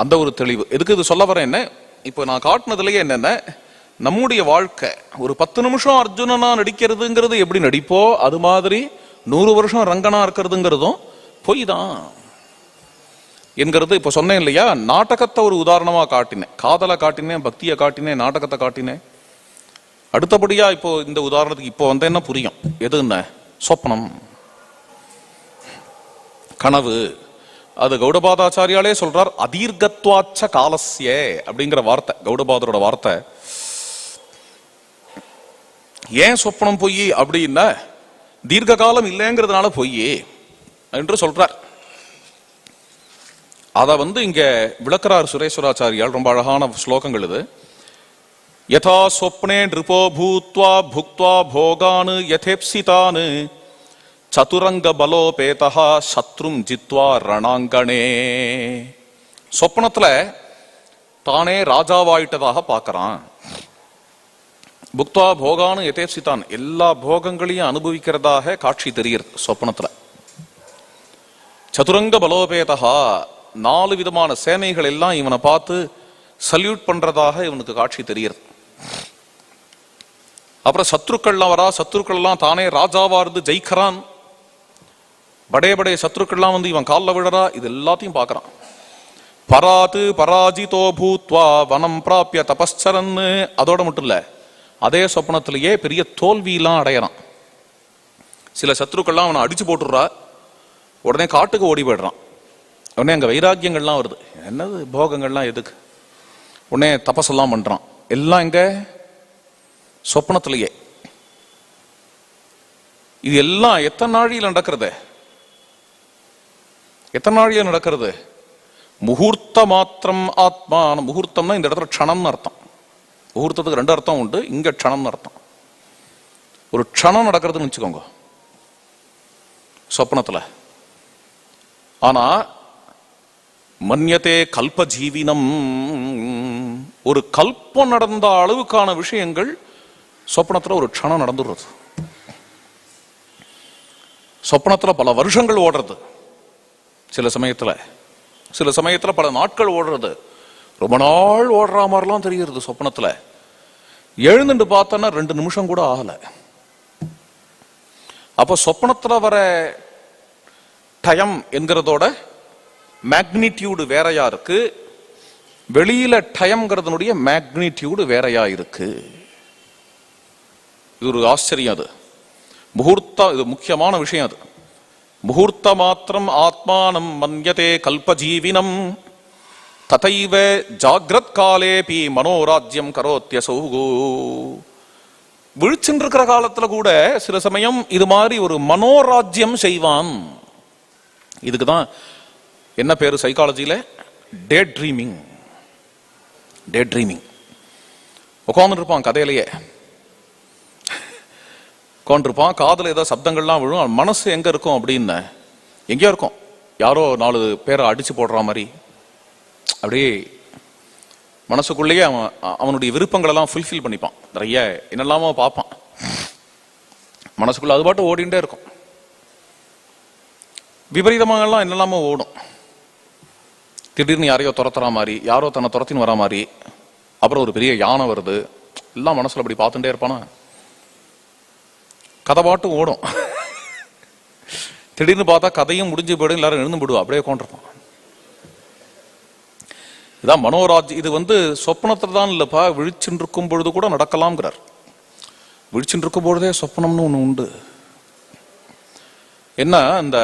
அந்த ஒரு தெளிவு. எதுக்கு இது சொல்ல வரேன் என்ன, இப்போ நான் காட்டினதுலயே என்னென்ன, நம்முடைய வாழ்க்கை ஒரு 10 நிமிஷம் அர்ஜுனனா நடிக்கிறதுங்கிறது எப்படி நடிப்போ அது மாதிரி 100 வருஷம் ரங்கனா இருக்கிறதுங்கிறதும் பொய் தான் என்கிறது. இப்ப சொன்னேன் இல்லையா, நாடகத்தை ஒரு உதாரணமா காட்டினேன், காதலை காட்டினேன், பக்தியை காட்டினேன், நாடகத்தை காட்டினேன். அடுத்தபடியா இப்போ இந்த உதாரணத்துக்கு இப்போ வந்த என்ன புரியும், எது என்ன, சொப்னம், கனவு. அது கௌடபாதாச்சாரியாலே சொல்றார், அதீர்கத்வாச்ச காலஸ்ய அப்படிங்கிற வார்த்தை, கௌடபாதரோட வார்த்தை. ஏன் சொப்பனம் பொய் அப்படின்னா, தீர்க்க காலம் இல்லைங்கிறதுனால பொய் என்று சொல்றார். அத இங்க விளக்கிறார் சுரேஸ்வராச்சாரியால். ரொம்ப அழகான ஸ்லோகங்கள் இது. யதா சொப்னே நிருபோ பூத்வா புக்த்வா போகான் யதேப்சிதான் சதுரங்க பலோபேதா சத்ரும் ஜித்வா ரணாங்கணே. சொப்பனத்துல தானே ராஜாவாயிட்டதாக பார்க்கறான். புக்த்வா போகான் யதேப்சிதான், எல்லா போகங்களையும் அனுபவிக்கிறதாக காட்சி தெரிகிறது சொப்பனத்துல. சதுரங்க பலோபேதா, 4 விதமான சேனைகள் எல்லாம் இவனை பார்த்து சல்யூட் பண்றதாக இவனுக்கு காட்சி தெரிகிறது. அப்புறம் சத்ருக்கள்லாம் வரா, சத்ருக்கள் எல்லாம் தானே ராஜாவா இருந்து ஜெயிக்கிறான். படே படே சத்ருக்கள்லாம் இவன் காலில் விழறா. இது எல்லாத்தையும் பார்க்கறான். பராது பராஜிதோ பூத்வா வனம் பிராபிய தபஸ்சரன். அதோட மட்டும் இல்ல, அதே சொப்பனத்திலேயே பெரிய தோல்வியெல்லாம் அடையறான். சில சத்ருக்கள்லாம் அவனை அடிச்சு போட்டுடுறா, உடனே காட்டுக்கு ஓடி போயிடுறான். உடனே அங்க வைராக்கியங்கள்லாம் வருது, என்னது போகங்கள்லாம் எதுக்கு, உடனே தபஸெல்லாம் பண்றான். எல்லாம் இங்க சொப்பனத்திலேயே. இது எல்லாம் எத்தனை நாழியில் நடக்கிறது, எத்தனை நாழியில் நடக்கிறது? முகூர்த்த மாத்திரம் ஆத்மா. முகூர்த்தம்னா இந்த இடத்துல க்ஷணம்னு அர்த்தம். முகூர்த்தத்துக்கு 2 அர்த்தம் உண்டு, இங்க க்ஷணம்னு அர்த்தம். ஒரு க்ஷணம் நடக்கிறதுன்னு வச்சுக்கோங்க சொப்பனத்துல. ஆனா மன்யதே கல்ப ஜீவினம், ஒரு கல்பம் நடந்த அளவுக்கான விஷயங்கள் சொப்பனத்துல ஒரு க்ஷணம் நடந்துடுறது. சொப்பனத்துல பல வருஷங்கள் ஓடுறது, சில சமயத்துல பல நாட்கள் ஓடுறது, ரொம்ப நாள் ஓடுற மாதிரிலாம் தெரிகிறது சொப்பனத்துல. எழுந்துட்டு பார்த்தோன்னா 2 நிமிஷம் கூட ஆகல. அப்ப சொப்பனத்துல வர டயம் என்கிறதோட மேக்னிடியூடு வேறையா இருக்கு, வெளியில டயம்ங்கிறதுனுடைய மேக்னிடியூடு வேறையா இருக்கு. இது ஒரு ஆச்சரியம். அது முகூர்த்த, இது முக்கியமான விஷயம். அது முகூர்த்த மாத்திரம் ஆத்மானம் மன்யதே கல்பஜீவினம் ததைவ ஜாகிரத் காலேபி மனோராஜ்யம் கரோத்யசௌ. விழிச்சுட்டு இருக்கிற காலத்துல கூட சில சமயம் இது மாதிரி ஒரு மனோராஜ்யம் செய்வான். இதுக்குதான் என்ன பேரு சைக்காலஜியில, டே ட்ரீமிங். Day dreaming. உட்கார்ந்து இருப்பான் கதையிலேயே, உட்காந்துருப்பான், காதல ஏதோ சப்தங்கள்லாம் விழும். மனசு எங்க இருக்கும் அப்படின்னு, எங்கேயோ இருக்கும், யாரோ 4 பேரை அடிச்சு போடுற மாதிரி. அப்படியே மனசுக்குள்ளேயே அவனுடைய விருப்பங்கள் எல்லாம் ஃபுல்ஃபில் பண்ணிப்பான். நிறைய என்னெல்லாமோ பார்ப்பான் மனசுக்குள்ள, அது பாட்டு ஓடிண்டே இருக்கும். விபரீதமாகலாம் என்னெல்லாமோ ஓடும். திடீர்னு யாரையோ துரத்துற மாதிரி, யாரோ தன்னை துரத்தின்னு வர மாதிரி, அப்புறம் ஒரு பெரிய யானை வருது, எல்லாம் மனசுல அப்படி பார்த்துட்டே இருப்பானா. கதை பாட்டு ஓடும். திடீர்னு பார்த்தா கதையும் முடிஞ்சு போயிடும், எல்லாரும் எழுந்து போடுவா, அப்படியே உட்காந்துருப்பான். இதான் மனோராஜ். இது சொப்பனத்துல தான் இல்லப்பா, விழிச்சுட்டு இருக்கும் பொழுது கூட நடக்கலாம்ங்கிறார். விழிச்சுட்டு இருக்கும் பொழுதே சொப்பனம்னு ஒண்ணு உண்டு. என்ன, இந்த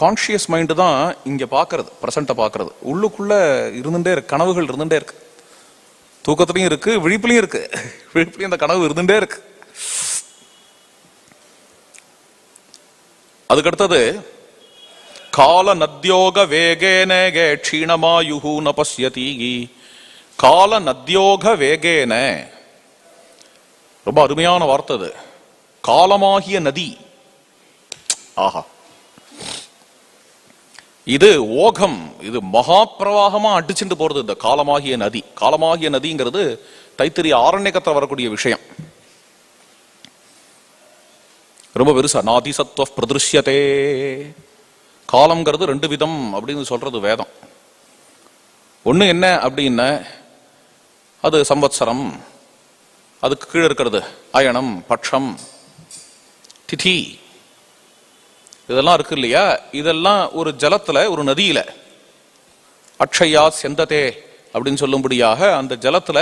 கான்சியஸ் மைண்டு தான் இங்க பாக்குறது, பிரசன்ட பாக்குறது. உள்ளுக்குள்ள இருந்துட்டே இருக்கு, கனவுகள் இருந்துட்டே இருக்கு. தூக்கத்திலையும் இருக்கு, விழிப்புலையும் இருக்கு. விழிப்புலையும் இந்த கனவு இருந்துட்டே இருக்கு. அதுக்கடுத்தது கால நத்யோக வேகேன க்ஷீணமாயுஹு ந பஸ்யதி. கால நத்யோக வேகேன, ரொம்ப அருமையான வார்த்தை அது. காலமாகிய நதி. ஆஹா, இது ஓகம், இது மகா பிரவாகமா அடிச்சுட்டு போறது இந்த காலமாகிய நதி. காலமாகிய நதிங்கிறது தைத்திரிய ஆரண்யகத்துல வரக்கூடிய விஷயம். ரொம்ப பெருசா. நாதி சத்வ பிரதிருஷ்யதே. காலம்ங்கிறது 2 விதம் அப்படின்னு சொல்றது வேதம். ஒண்ணு என்ன அப்படின்னா அது சம்வத்சரம், அதுக்கு கீழே இருக்கிறது அயனம், பட்சம், திதி, இதெல்லாம் இருக்கு இல்லையா? இதெல்லாம் ஒரு ஜலத்துல, ஒரு நதியில அக்ஷயா செந்ததே அப்படின்னு சொல்லும்படியாக அந்த ஜலத்துல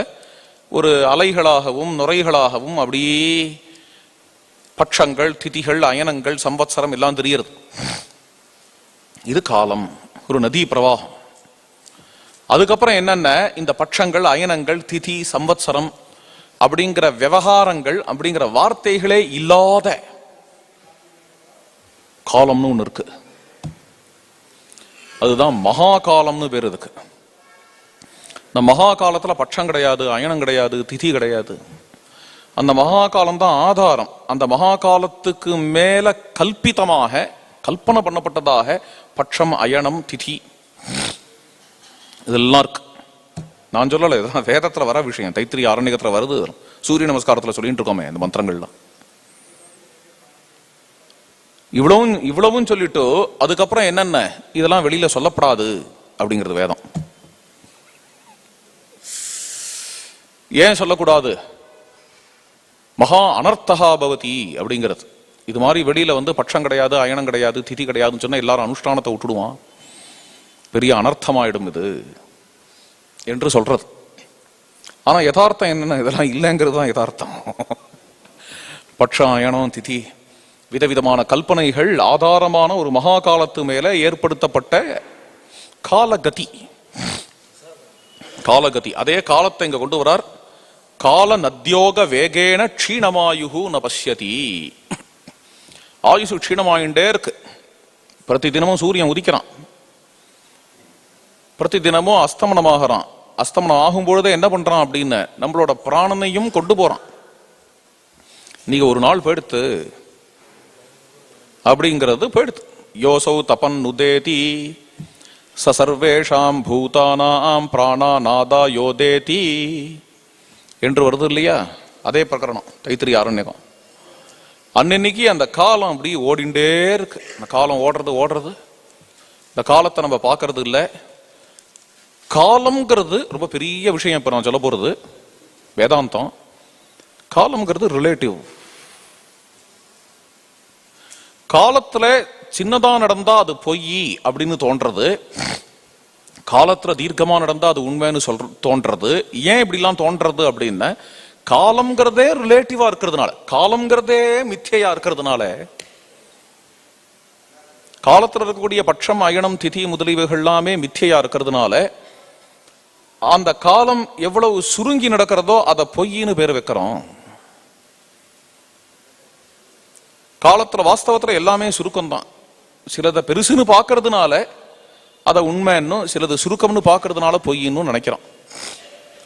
ஒரு அலைகளாகவும் நுரைகளாகவும் அப்படியே பட்சங்கள், திதிகள், அயனங்கள், சம்வத்சரம் எல்லாம் தெரிகிறது. இது காலம், ஒரு நதி பிரவாகம். அதுக்கப்புறம் என்னென்ன, இந்த பட்சங்கள், அயனங்கள், திதி, சம்வத்சரம் அப்படிங்கிற விவகாரங்கள், அப்படிங்கிற வார்த்தைகளே இல்லாத காலம்னு ஒண்ணு இருக்கு. அதுதான் மகா காலம்னு பேர் இருக்கு. இந்த மகா காலத்துல பட்சம் கிடையாது, அயனம் கிடையாது, திதி கிடையாது. அந்த மகா காலம் தான் ஆதாரம். அந்த மகா காலத்துக்கு மேல கல்பிதமாக, கல்பனை பண்ணப்பட்டதாக பட்சம், அயனம், திதி இதெல்லாம் இருக்கு. நான் சொல்லல, இதுதான் வேதத்துல வர விஷயம். தைத்திரிய ஆரண்யத்துல வருது, சூரிய நமஸ்காரத்துல சொல்லிட்டு இருக்கோமே இந்த மந்திரங்கள்லாம். இவ்வளவும் சொல்லிட்டு அதுக்கப்புறம் என்னென்ன இதெல்லாம் வெளியில சொல்லப்படாது அப்படிங்கிறது வேதம். ஏன் சொல்லக்கூடாது? மகா அனர்த்தகா பவதி அப்படிங்கிறது. இது மாதிரி வெளியில பட்சம் கிடையாது, அயனம் கிடையாது, திதி கிடையாதுன்னு சொன்னா எல்லாரும் அனுஷ்டானத்தை விட்டுடுவான், பெரிய அனர்த்தமாயிடும் இது என்று சொல்றது. ஆனா யதார்த்தம் என்னன்னா இதெல்லாம் இல்லைங்கிறது தான் யதார்த்தம். பட்சம், அயனம், திதி, விதவிதமான கல்பனைகள் ஆதாரமான ஒரு மகா காலத்து மேல ஏற்படுத்தப்பட்ட காலகதி. காலகதி அதே காலத்தை இங்க கொண்டு வரார். கால நத்யோக வேகேன க்ஷீணமாயுகு ந பஷ்யதி. ஆயுசு க்ஷீணமாயிண்டே இருக்கு. பிரதி தினமும் சூரியன் உதிக்கிறான், பிரதி தினமும் அஸ்தமனமாகறான். அஸ்தமனம் ஆகும் பொழுதே என்ன பண்றான் அப்படின்னு நம்மளோட பிராணனையும் கொண்டு போறான். நீங்க ஒரு நாள் போயிடுத்து அப்படிங்கிறது போயிடுத்து. யோசௌ தபன் உதேதி சர்வேஷாம் பூதானாம் பிராணா நாதா யோதேதி என்று வருது இல்லையா? அதே பிரகரணம் தைத்திரிய ஆரண்யகம். அன்னைக்கு அந்த காலம் அப்படி ஓடிண்டே இருக்கு. அந்த காலம் ஓடுறது. இந்த காலத்தை நம்ம பார்க்கறது இல்லை. காலம்ங்கிறது ரொம்ப பெரிய விஷயம். இப்ப நான் சொல்ல போறது வேதாந்தம். காலம்ங்கிறது ரிலேட்டிவ். காலத்துல சின்னதா நடந்தா அது பொய் அப்படின்னு தோன்றது, காலத்துல தீர்க்கமா நடந்தா அது உண்மைன்னு தோன்றது. ஏன் இப்படி எல்லாம் தோன்றது அப்படின்னா, காலம்ங்கிறதே ரிலேட்டிவா இருக்கிறதுனால, காலம்ங்கிறதே மித்தியா இருக்கிறதுனால, காலத்துல இருக்கக்கூடிய பட்சம், அயனம், திதி முதலியவைகள் எல்லாமே மித்தியா இருக்கிறதுனால, அந்த காலம் எவ்வளவு சுருங்கி நடக்கிறதோ அதை பொய்ன்னு பேர் வைக்கிறோம். காலத்துல வாஸ்தவத்துல எல்லாமே சுருக்கம் தான். சிலதை பெருசுன்னு பாக்குறதுனால அதை உண்மைன்னு, சிலது சுருக்கம்னு பாக்குறதுனால பொய்ன்னு நினைக்கிறோம்.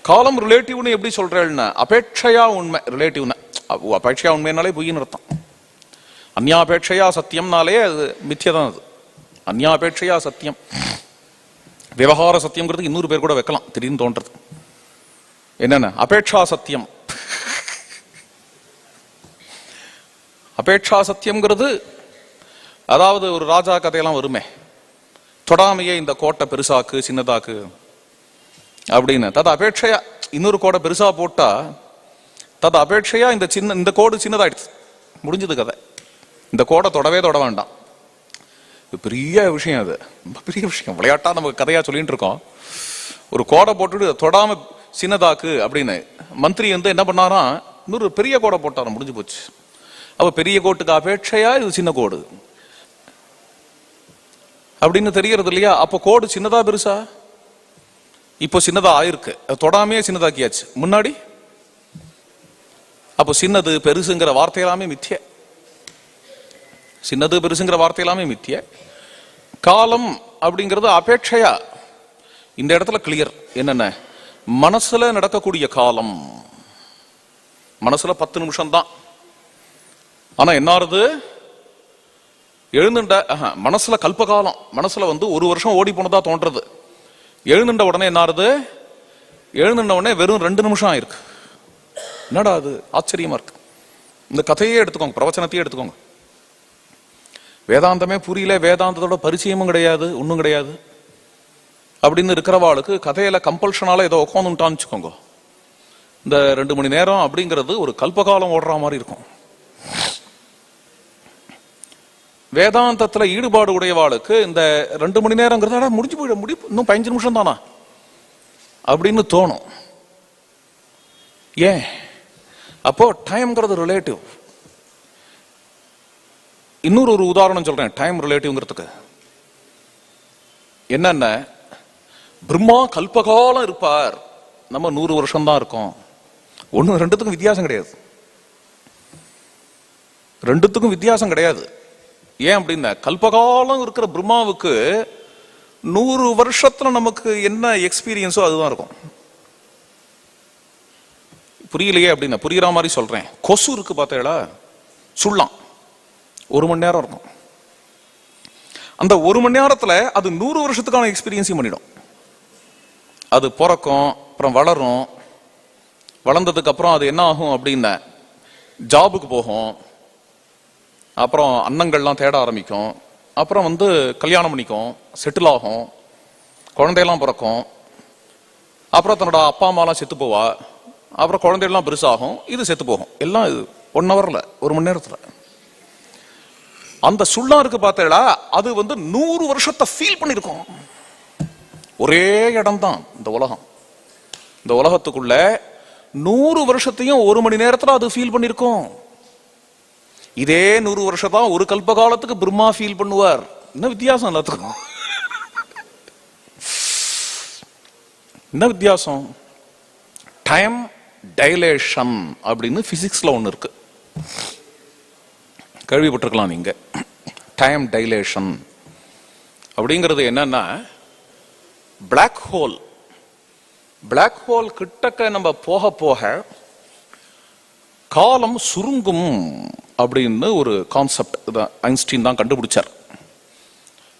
காலம் ரிலேட்டிவ்னு எப்படி சொல்றேன்னா, அபேட்சையா உண்மை. ரிலேட்டிவ்னா அபேட்சையா உண்மைனாலே பொய்ன்னு அர்த்தம். அந்யாபேட்சையா சத்தியம்னாலே அது மித்தியதான். அது அந்யாபேட்சையா சத்தியம். விவகார சத்தியம்ங்கிறது இன்னொரு பேர் கூட வைக்கலாம், திடீர்னு தோன்றது. என்னென்ன அபேட்சா சத்தியம். அபேட்சா சத்தியம்ங்கிறது அதாவது ஒரு ராஜா கதையெல்லாம் வருமே, தொடாமையே இந்த கோட்டை பெருசாக்கு சின்னதாக்கு அப்படின்னு. தது அபேட்சையா இன்னொரு கோடை பெருசா போட்டா தது அபேட்சையா இந்த கோடு சின்னதாயிடுச்சு, முடிஞ்சது கதை. இந்த கோடை தொடவே தொட வேண்டாம். பெரிய விஷயம், அது ரொம்ப பெரிய விஷயம். விளையாட்டா நம்ம கதையா சொல்லிட்டு இருக்கோம். ஒரு கோடை போட்டுட்டு தொடாம சின்னதாக்கு அப்படின்னு மந்திரி என்ன பண்ணாராம், இன்னொரு பெரிய கோடை போட்டாராம், முடிஞ்சு போச்சு. அப்ப பெரிய கோட்டுக்கு அபேட்சையா இது சின்ன கோடு அப்படின்னு தெரியறது இல்லையா? அப்ப கோடு சின்னதா பெருசா? இப்போ சின்னதா ஆயிருக்கு, தொடாமையே சின்னதாக்கியாச்சு. முன்னாடி அப்போ சின்னது பெருசுங்கிற வார்த்தை எல்லாமே மித்திய. சின்னது பெருசுங்கிற வார்த்தை எல்லாமே மித்திய. காலம் அப்படிங்கிறது அபேட்சையா. இந்த இடத்துல கிளியர் என்னென்ன, மனசுல நடக்கக்கூடிய காலம். மனசுல 10 நிமிஷம் தான். ஆனா என்ன ஆறுது, எழுந்துட்ட மனசுல கல்பகாலம். மனசுல 1 வருஷம் ஓடி போனதா தோன்றது. எழுந்துட்ட உடனே என்ன ஆறுது, எழுந்துட்ட உடனே வெறும் 2 நிமிஷம் ஆயிருக்கு. என்னடா அது, ஆச்சரியமா இருக்கு. இந்த கதையே எடுத்துக்கோங்க, பிரவச்சனத்தையே எடுத்துக்கோங்க. வேதாந்தமே புரியல, வேதாந்தத்தோட பரிச்சயமும் கிடையாது, ஒன்றும் கிடையாது. அப்படின்னு இருக்கிறவாளுக்கு கதையில கம்பல்ஷனால ஏதோ உட்காந்துட்டான்னு வச்சுக்கோங்க, இந்த 2 மணி நேரம் அப்படிங்கிறது ஒரு கல்பகாலம் ஓடுற மாதிரி இருக்கும். வேதாந்தத்துல ஈடுபாடு உடையவாளுக்கு இந்த 2 மணி நேரங்கிறத முடிஞ்சு போயிட இன்னும் 15 நிமிஷம் தானா அப்படின்னு தோணும். ஏன்? அப்போ டைம்ங்கிறது ரிலேட்டிவ். இன்னொரு உதாரணம் சொல்றேன் டைம் ரிலேட்டிவ்ங்கிறதுக்கு. என்னென்ன, பிரம்மா கல்பகாலம் இருப்பார், நம்ம 100 வருஷம் தான் இருக்கோம். ஒன்னு ரெண்டுத்துக்கும் வித்தியாசம் கிடையாது. ரெண்டுத்துக்கும் வித்தியாசம் கிடையாது. ஏன் அப்படின்னா, கல்பகாலம் இருக்கிற பிரம்மாவுக்கு 100 வருஷத்துல நமக்கு என்ன எக்ஸ்பீரியன்ஸோ அதுதான் இருக்கும். புரியலையே அப்படின்னா, புரியுற மாதிரி சொல்றேன். கொசு இருக்கு பார்த்தீங்களா, சுள்ளம் 1 மணி நேரம் இருக்கும். அந்த 1 மணி நேரத்துல அது 100 வருஷத்துக்கான எக்ஸ்பீரியன்ஸையும் பண்ணிடும். அது பிறக்கும், அப்புறம் வளரும், வளர்ந்ததுக்கு அப்புறம் அது என்ன ஆகும் அப்படின்னா ஜாபுக்கு போகும், அப்புறம் அன்னங்கள்லாம் தேட ஆரம்பிக்கும், அப்புறம் கல்யாணம் பண்ணிக்கும், செட்டில் ஆகும், குழந்தையெல்லாம் பிறக்கும், அப்புறம் தன்னோட அப்பா அம்மாலாம் செத்து போவா, அப்புறம் குழந்தையெல்லாம் பெருசாகும், இது செத்து போகும். எல்லாம் 1 ஹவர்ல 1 மணி நேரத்துல. அந்த சுள்ளம் இருக்கு பார்த்தீங்களா, அது 100 வருஷத்தை ஃபீல் பண்ணிருக்கும். ஒரே இடம் தான் இந்த உலகம். இந்த உலகத்துக்குள்ள 100 வருஷத்தையும் 1 மணி நேரத்துல அது ஃபீல் பண்ணிருக்கும். இதே 100 வருஷம் தான் ஒரு கல்ப காலத்துக்கு பிரம்மா ஃபீல் பண்ணுவார். என்ன வித்தியாசம் எல்லாத்துக்கும்? என்ன வித்தியாசம்? டைம் டைலேஷன் அப்படின்னு பிசிக்ஸ்ல ஒண்ணு இருக்கு, கேள்விப்பட்டிருக்கலாம் நீங்க. டைம் டைலேஷன் அப்படிங்கிறது என்னன்னா, பிளாக் ஹோல் கிட்டக்க நம்ம போக போக காலம் சுருங்கும் அப்படின்னு ஒரு கான்செப்ட் ஐன்ஸ்டீன் தான் கண்டுபிடிச்சார்.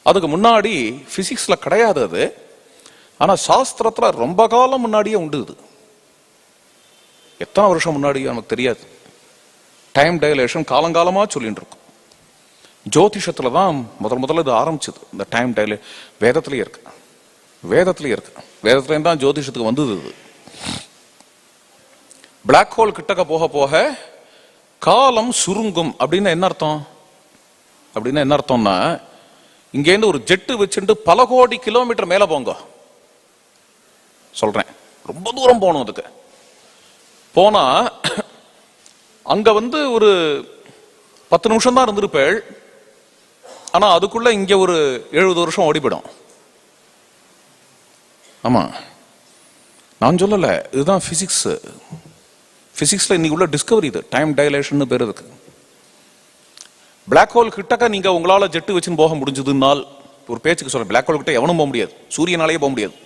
அதுக்கு முன்னாடி பிசிக்ஸ்ல கிடையாது அது, ஆனா சாஸ்திரத்துல ரொம்ப காலம் முன்னாடியே உண்டு. இது எத்தனை வருஷம் முன்னாடி நமக்கு தெரியாது. டைம் டைலேஷன் காலங்காலமா சொல்லிட்டு இருக்கும். ஜோதிஷத்துல தான் முதல்ல இது ஆரம்பிச்சது. இந்த டைம் டைலே வேதத்திலேயே இருக்கு, வேதத்திலேயே தான் ஜோதிஷத்துக்கு வந்தது. இது பிளாக் ஹோல் கிட்டக்க போக போக காலம் சுருங்கும் அப்படின்னு என்ன அர்த்தம்? அப்படின்னா என்ன அர்த்தம்னா, இங்கேருந்து ஒரு ஜெட்டு வச்சுட்டு பல கோடி கிலோமீட்டர் மேல போங்க சொல்றேன். ரொம்ப தூரம் போகணும். அதுக்கு போனா அங்க ஒரு 10 நிமிஷம் தான் இருந்திருப்பேள், ஆனா அதுக்குள்ள இங்க ஒரு 70 வருஷம் ஓடிப்படும். ஆமா, நான் சொல்லல, இதுதான் பிசிக்ஸ். பிசிக்ஸ்ல இன்னைக்கு உள்ள டிஸ்கவரி இது, டைம் டைலேஷன் பேர் இருக்கு. பிளாக் ஹோல் கிட்டக்க நீங்க உங்களால ஜெட்டு வச்சுன்னு போக முடிஞ்சதுனால், ஒரு பேச்சுக்கு சொல்றேன், பிளாக் ஹோல் கிட்ட எவனும் போக முடியாது, சூரியனாலேயே போக முடியாது.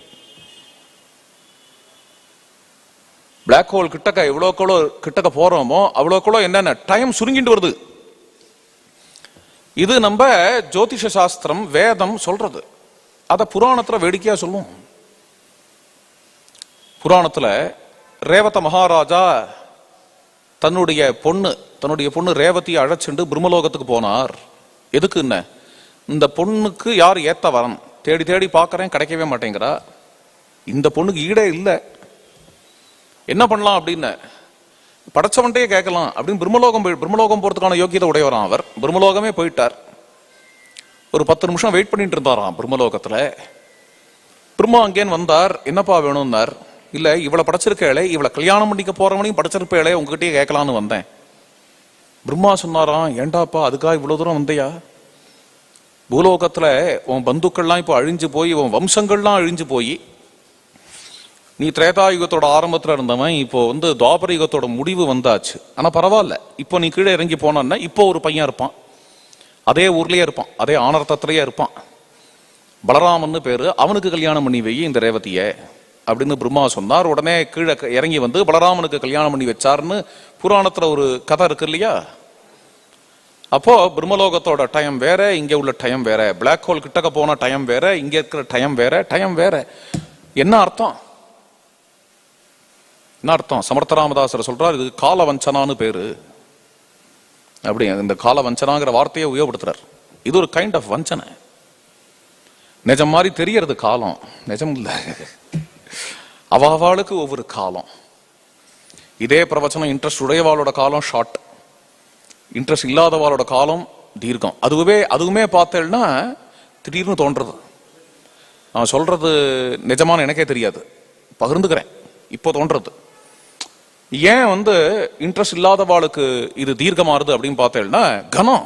பிளாக் ஹோல் கிட்டக்க எவ்வளோக்களோ கிட்டக்க போறோமோ அவ்வளோக்களோ என்னென்ன டைம் சுருங்கிட்டு வருது. இது நம்ம ஜோதிஷ சாஸ்திரம் வேதம் சொல்றது. அத புராணத்துல வேடிக்கையா சொல்லுவோம். புராணத்துல ரேவத மகாராஜா தன்னுடைய பொண்ணு ரேவதியை அழைச்சிட்டு பிரம்மலோகத்துக்கு போனார். எதுக்குன்னு, இந்த பொண்ணுக்கு யார் ஏத்த வரன் தேடி தேடி பார்க்கறேன், கிடைக்கவே மாட்டேங்கிறா. இந்த பொண்ணுக்கு ஈடே இல்லை, என்ன பண்ணலாம் அப்படின்னு படைச்சவன்ட்டே கேட்கலாம் அப்படின்னு பிரம்மலோகம் போறதுக்கான யோகியதை உடையவரான் அவர். பிரம்மலோகமே போயிட்டார். ஒரு 10 நிமிஷம் வெயிட் பண்ணிட்டு இருந்தாராம் பிரம்மலோகத்துல. பிரம்மா அங்கேன்னு வந்தார். என்னப்பா வேணும்னார். இல்ல, இவளை படைச்சிருக்கேளே, இவளை கல்யாணம் பண்ணிக்க போறவனையும் படைச்சிருப்பேளே, உங்ககிட்டயே கேட்கலான்னு வந்தேன். பிரம்மா சொன்னாராம், ஏண்டாப்பா அதுக்காக இவ்வளவு தூரம் வந்தையா? பூலோகத்துல உன் பந்துக்கள்லாம் இப்போ அழிஞ்சு போய், உன் வம்சங்கள்லாம் அழிஞ்சு போய், நீ திரேதாயுகத்தோட ஆரம்பத்துல இருந்தவன் இப்போ துவாபர யுகத்தோட முடிவு வந்தாச்சு. ஆனா பரவாயில்ல, இப்போ நீ கீழே இறங்கி போனா இப்போ ஒரு பையன் இருப்பான், அதே ஊர்லயே இருப்பான், அதே ஆனர்த்தத்திலேயே இருப்பான், பலராமன்னு பேரு, அவனுக்கு கல்யாணம் பண்ணி வை இந்த ரேவதிய அப்படின்னு பிரம்மா சொன்னார். உடனே கீழே இறங்கி பலராமனுக்கு கல்யாணம் பண்ணி வச்சாருன்னு புராணத்துல ஒரு கதை இருக்கு இல்லையா? அப்போ பிரம்மலோகத்தோட டைம் வேற, இங்க உள்ள டைம் வேற. பிளாக் ஹோல் கிட்டக்க போன டைம் வேற, இங்க இருக்கிற டைம் வேற. என்ன அர்த்தம்? என்ன அர்த்தம்? சமர்த்தராமதாசர் சொல்றார், இது கால வஞ்சனான்னு பேரு. அப்படி இந்த கால வஞ்சனாங்கிற வார்த்தையை உபயோகப்படுத்துறார். இது ஒரு கைண்ட் ஆஃப் வஞ்சனை. நிஜம் மாதிரி தெரியறது காலம் நிஜம் இல்லை. அவளுக்கு ஒவ்வொரு காலம். இதே பிரவச்சனம் இன்ட்ரெஸ்ட் உடையவாளோட காலம் ஷார்ட், இன்ட்ரெஸ்ட் இல்லாதவாளோட காலம் தீர்க்கம். அதுவுமே பார்த்தேன்னா திடீர்னு தோன்றது. நான் சொல்றது நிஜமான எனக்கே தெரியாது, பகிர்ந்துக்கிறேன். இப்போ தோன்றது ஏன் இன்ட்ரெஸ்ட் இல்லாதவாளுக்கு இது தீர்க்கமாறுது அப்படின்னு பார்த்தேன்னா கனம்.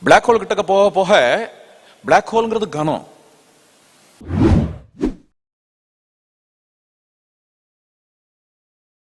பிளாக் ஹோல் கிட்டக்க போக போக பிளாக் ஹோல்ங்கிறது கனம்.